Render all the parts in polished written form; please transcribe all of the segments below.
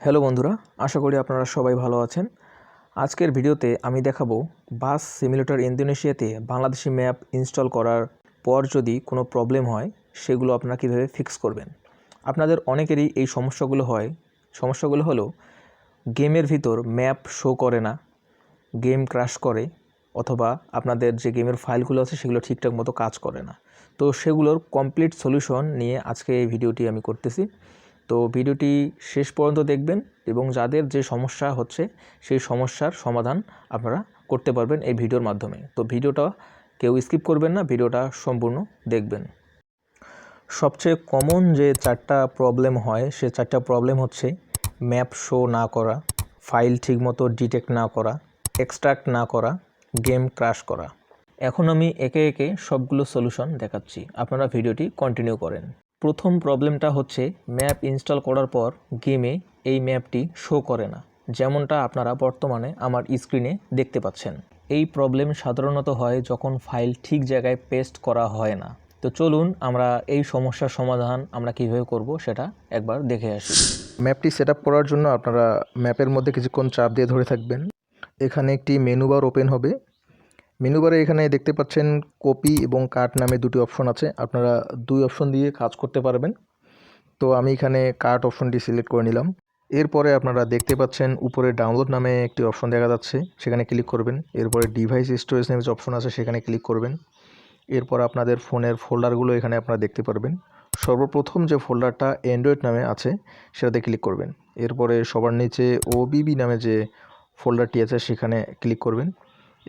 Hello বন্ধুরা, আশা করি আপনারা সবাই ভালো আছেন। আজকের ভিডিওতে আমি দেখাবো বাস সিমুলেটর ইন্দোনেশিয়াতে বাংলাদেশি ম্যাপ ইনস্টল করার পর যদি কোনো প্রবলেম হয় সেগুলো আপনারা কীভাবে ফিক্স করবেন। আপনাদের অনেকেরই এই সমস্যাগুলো হয়। সমস্যাগুলো হলো গেমের ভিতর ম্যাপ শো করে না, গেম ক্র্যাশ করে, অথবা আপনাদের যে গেমের ফাইলগুলো আছে সেগুলো ঠিকঠাক মতো কাজ করে না। তো সেগুলোর কমপ্লিট সলিউশন নিয়ে আজকে এই ভিডিওটি আমি করতেছি। তো ভিডিওটি শেষ পর্যন্ত দেখবেন এবং যাদের যে সমস্যা হচ্ছে সেই সমস্যার সমাধান আপনারা করতে পারবেন এই ভিডিওর মাধ্যমে। তো ভিডিওটা কেউ স্কিপ করবেন না, ভিডিওটা সম্পূর্ণ দেখবেন। সবচেয়ে কমন যে 4টা প্রবলেম হয় সে 4টা প্রবলেম হচ্ছে ম্যাপ শো না করা, ফাইল ঠিকমতো ডিটেক্ট না করা, এক্সট্রাক্ট না করা, গেম ক্র্যাশ করা। এখন আমি একে একে সবগুলো সলিউশন দেখাচ্ছি, আপনারা ভিডিওটি কন্টিনিউ করেন। প্রথম প্রবলেমটা হচ্ছে ম্যাপ ইনস্টল করার পর গেমে এই ম্যাপটি শো করে না, যেমনটা আপনারা বর্তমানে আমার স্ক্রিনে দেখতে পাচ্ছেন। এই প্রবলেম সাধারণত হয় যখন ফাইল ঠিক জায়গায় পেস্ট করা হয় না। তো চলুন আমরা এই সমস্যার সমাধান আমরা কীভাবে করব সেটা একবার দেখে আসি। ম্যাপটি সেট আপ করার জন্য আপনারা ম্যাপের মধ্যে কিছুক্ষণ চাপ দিয়ে ধরে থাকবেন। এখানে একটি মেনু বার ওপেন হবে। মেনু বারে এখানে দেখতে পাচ্ছেন কপি এবং কাট নামে দুটি অপশন আছে। আপনারা দুই অপশন দিয়ে কাজ করতে পারবেন। তো আমি এখানে কাট অপশনটি সিলেক্ট করে নিলাম। এরপরে আপনারা দেখতে পাচ্ছেন উপরে ডাউনলোড নামে একটি অপশন দেখা যাচ্ছে, সেখানে ক্লিক করবেন। এরপরে ডিভাইস স্টোরেজ নামে যে অপশন আছে সেখানে ক্লিক করবেন। এরপর আপনাদের ফোনের ফোল্ডারগুলো এখানে আপনারা দেখতে পারবেন। সর্বপ্রথম যে ফোল্ডারটা অ্যান্ড্রয়েড নামে আছে সেটাতে ক্লিক করবেন। এরপরে সবার নিচে ওবিবি নামে যে ফোল্ডারটি আছে সেখানে ক্লিক করবেন।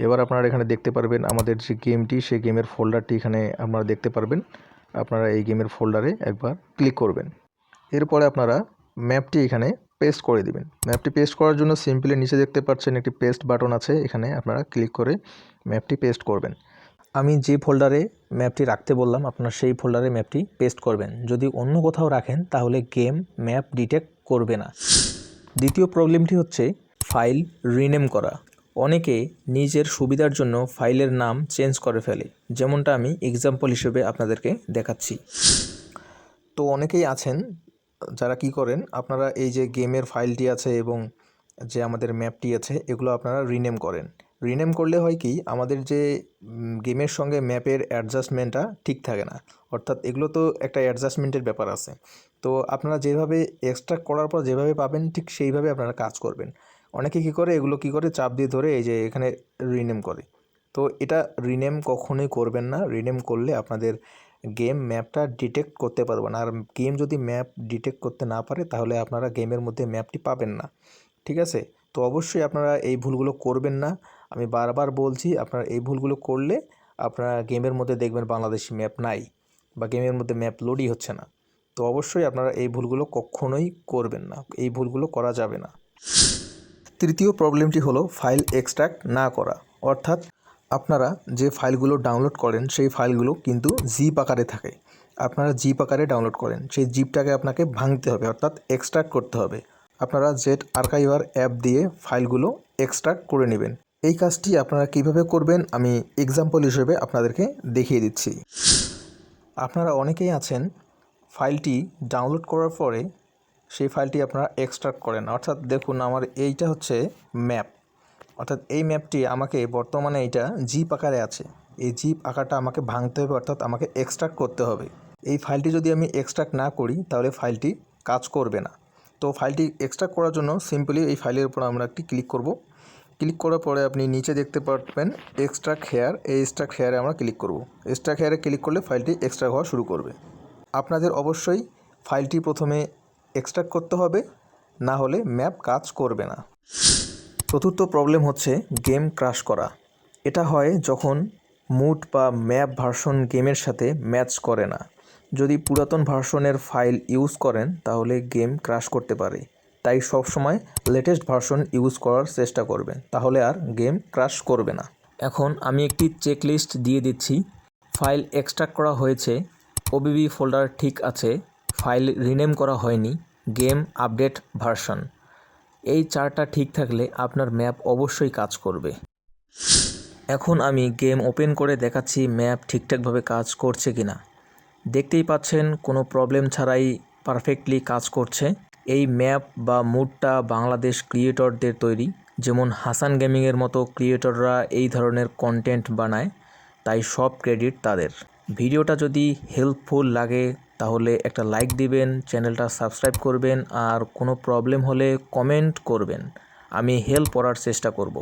এবার আপনারা এখানে দেখতে পারবেন আমাদের যে গেমটি, সেই গেমের ফোল্ডারটি এখানে আপনারা দেখতে পারবেন। আপনারা এই গেমের ফোল্ডারে একবার ক্লিক করবেন। এরপরে আপনারা ম্যাপটি এখানে পেস্ট করে দিবেন। ম্যাপটি পেস্ট করার জন্য সিম্পলি নিচে দেখতে পাচ্ছেন একটি পেস্ট বাটন আছে, এখানে আপনারা ক্লিক করে ম্যাপটি পেস্ট করবেন। আমি যে ফোল্ডারে ম্যাপটি রাখতে বললাম আপনারা সেই ফোল্ডারে ম্যাপটি পেস্ট করবেন। যদি অন্য কোথাও রাখেন তাহলে গেম ম্যাপ ডিটেক্ট করবে না। দ্বিতীয় প্রবলেমটি হচ্ছে ফাইল রিনেম করা। অনেকে নিজের সুবিধার জন্য ফাইলের নাম চেঞ্জ করে ফেলে, যেমনটা আমি এক্সাম্পল হিসেবে আপনাদেরকে দেখাচ্ছি। তো অনেকেই আছেন যারা কি করেন, আপনারা এই যে গেমের ফাইলটি আছে এবং যে আমাদের ম্যাপটি আছে এগুলো আপনারা রিনেম করেন। রিনেম করলে হয় কি, আমাদের যে গেমের সঙ্গে ম্যাপের অ্যাডজাস্টমেন্টটা ঠিক থাকে না। অর্থাৎ এগুলো তো একটা অ্যাডজাস্টমেন্টের ব্যাপার আছে। তো আপনারা যেভাবে এক্সট্রাক্ট করার পর যেভাবে পাবেন ঠিক সেইভাবে আপনারা কাজ করবেন। অনেকে কী করে, এগুলো কী করে, চাপ দিয়ে ধরে এই যে এখানে রিনেম করে। তো এটা রিনেম কখনোই করবেন না। রিনেম করলে আপনাদের গেম ম্যাপটা ডিটেক্ট করতে পারবে না। আর গেম যদি ম্যাপ ডিটেক্ট করতে না পারে তাহলে আপনারা গেমের মধ্যে ম্যাপটি পাবেন না। ঠিক আছে? তো অবশ্যই আপনারা এই ভুলগুলো করবেন না। আমি বারবার বলছি, আপনারা এই ভুলগুলো করলে আপনারা গেমের মধ্যে দেখবেন বাংলাদেশি ম্যাপ নাই বা গেমের মধ্যে ম্যাপ লোডই হচ্ছে না। তো অবশ্যই আপনারা এই ভুলগুলো কখনোই করবেন না, এই ভুলগুলো করা যাবে না। তৃতীয় প্রবলেমটি হলো ফাইল এক্সট্রাক্ট না করা। অর্থাৎ আপনারা যে ফাইলগুলো ডাউনলোড করেন সেই ফাইলগুলো কিন্তু জিপ আকারে থাকে। আপনারা জিপ আকারে ডাউনলোড করেন, সেই জিপটাকে আপনাকে ভাঙতে হবে, অর্থাৎ এক্সট্রাক্ট করতে হবে। আপনারা জেট আর্কাইভার অ্যাপ দিয়ে ফাইলগুলো এক্সট্রাক্ট করে নেবেন। এই কাজটি আপনারা কিভাবে করবেন আমি এক্সাম্পল হিসেবে আপনাদেরকে দেখিয়ে দিচ্ছি। আপনারা অনেকেই আছেন ফাইলটি ডাউনলোড করার পরে সেই ফাইলটি আপনারা এক্সট্রাক্ট করেন। অর্থাৎ দেখুন আমার এইটা হচ্ছে ম্যাপ, অর্থাৎ এই ম্যাপটি আমাকে বর্তমানে এইটা জিপ আকারে আছে। এই জিপ আকারটা আমাকে ভাঙতে হবে, অর্থাৎ আমাকে এক্সট্রাক্ট করতে হবে। এই ফাইলটি যদি আমি এক্সট্রাক্ট না করি তাহলে ফাইলটি কাজ করবে না। তো ফাইলটি এক্সট্রাক্ট করার জন্য সিম্পলি এই ফাইলের উপর আমরা একটি ক্লিক করব। ক্লিক করার পরে আপনি নিচে দেখতে পারবেন এক্সট্রাক্ট হেয়ার। এই এক্সট্রাক্ট হেয়ারে আমরা ক্লিক করব। এক্সট্রাক্ট হেয়ারে ক্লিক করলে ফাইলটি এক্সট্রাক্ট হওয়া শুরু করবে। আপনাদের অবশ্যই ফাইলটি প্রথমে এক্সট্রাক্ট করতে হবে, না হলে ম্যাপ কাজ করবে না। চতুর্থ প্রবলেম হচ্ছে গেম ক্র্যাশ করা। এটা হয় যখন মুড বা ম্যাপ ভার্সন গেমের সাথে ম্যাচ করে না। যদি পুরাতন ভার্সনের ফাইল ইউজ করেন তাহলে গেম ক্র্যাশ করতে পারে। তাই সবসময় লেটেস্ট ভার্সন ইউজ করার চেষ্টা করবেন, তাহলে আর গেম ক্র্যাশ করবে না। এখন আমি একটি চেকলিস্ট দিয়ে দিচ্ছি। ফাইল এক্সট্রাক্ট করা হয়েছে, ওবিবি ফোল্ডার ঠিক আছে, ফাইল রিনেম করা হয়নি, গেম আপডেট ভার্সন। এই 4টা ঠিক থাকলে আপনার ম্যাপ অবশ্যই কাজ করবে। এখন আমি গেম ওপেন করে দেখাচ্ছি ম্যাপ ঠিকঠাকভাবে কাজ করছে কিনা। দেখতেই পাচ্ছেন কোনো প্রবলেম ছাড়াই পারফেক্টলি কাজ করছে। এই ম্যাপ বা মুডটা বাংলাদেশ ক্রিয়েটরদের তৈরি, যেমন হাসান গেমিংয়ের মতো ক্রিয়েটররা এই ধরনের কন্টেন্ট বানায়, তাই সব ক্রেডিট তাদের। ভিডিওটা যদি হেল্পফুল লাগে তাহলে একটা লাইক দিবেন, চ্যানেলটা সাবস্ক্রাইব করবেন, আর কোনো প্রবলেম হলে কমেন্ট করবেন, আমি হেল্প করার চেষ্টা করব।